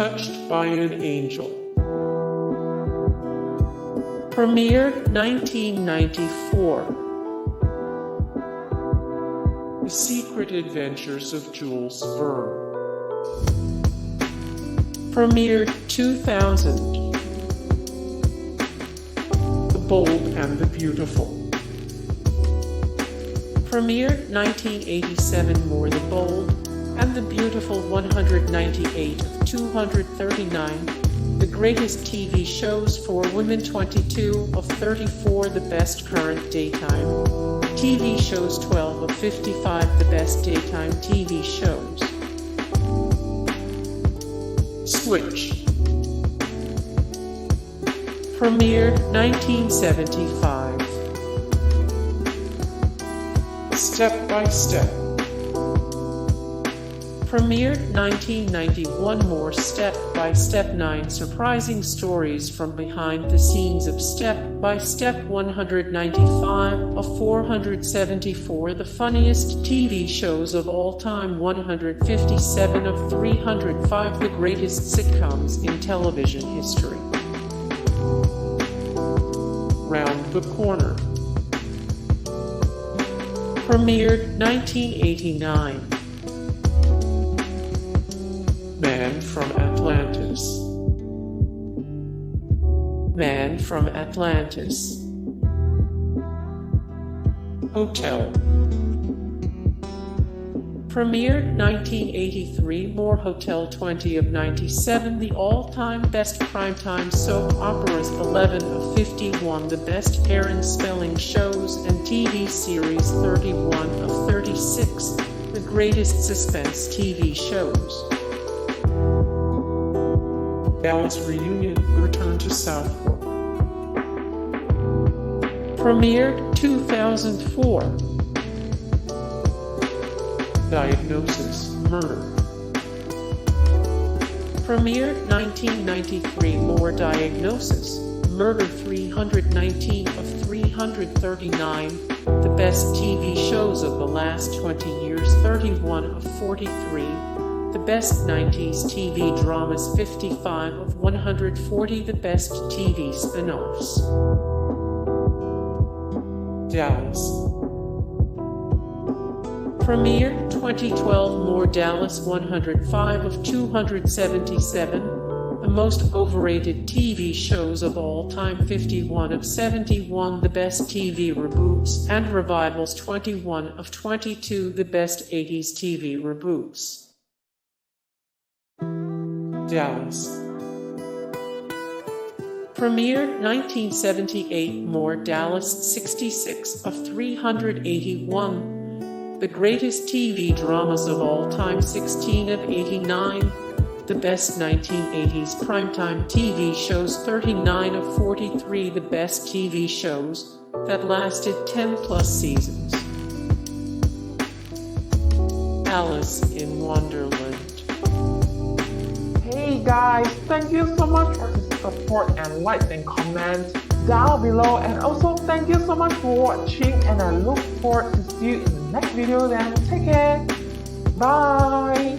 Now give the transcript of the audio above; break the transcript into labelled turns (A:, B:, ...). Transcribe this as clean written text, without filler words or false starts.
A: Touched by an Angel. Premiered 1994. The Secret Adventures of Jules Verne. Premiered 2000. The Bold and the Beautiful. Premiered 1987. More The Bold and the Beautiful 198 of 239. The Greatest TV Shows for Women 22 of 34. The Best Current Daytime TV Shows 12 of 55. The Best Daytime TV Shows. Switch. Premiered 1975. Step by Step. Premiered 1991. More Step by Step. 9 surprising stories from behind the scenes of Step by Step 195 of 474. The funniest TV shows of all time 157 of 305. The greatest sitcoms in television history. Round the Corner. Premiered 1989. Man from Atlantis. Man from Atlantis. Hotel. Premiered 1983. More Hotel 20 of 97. The all-time best primetime soap operas 11 of 51. The best Aaron spelling shows and TV series 31 of 36. The greatest suspense TV shows. Dallas Reunion, Return to Southfork. Premiered 2004. Diagnosis, Murder. Premiered 1993. More Diagnosis, Murder 319 of 339. The best TV shows of the last 20 years 31 of 43. The best 90s TV dramas 55 of 140. The best TV spin-offs. Dallas. Premiered 2012. More Dallas 105 of 277. The most overrated TV shows of all time 51 of 71. The best TV reboots and revivals 21 of 22. The best 80s TV reboots. Dallas. Premiered 1978. More Dallas 66 of 381. The greatest TV dramas of all time 16 of 89. The best 1980s primetime TV shows 39 of 43. The best TV shows that lasted 10 plus seasons. Alice in Wonderland.
B: Hey guys, thank you so much for the support and likes and comments down below, and also thank you so much for watching, and I look forward to see you in the next video. Then take care, bye.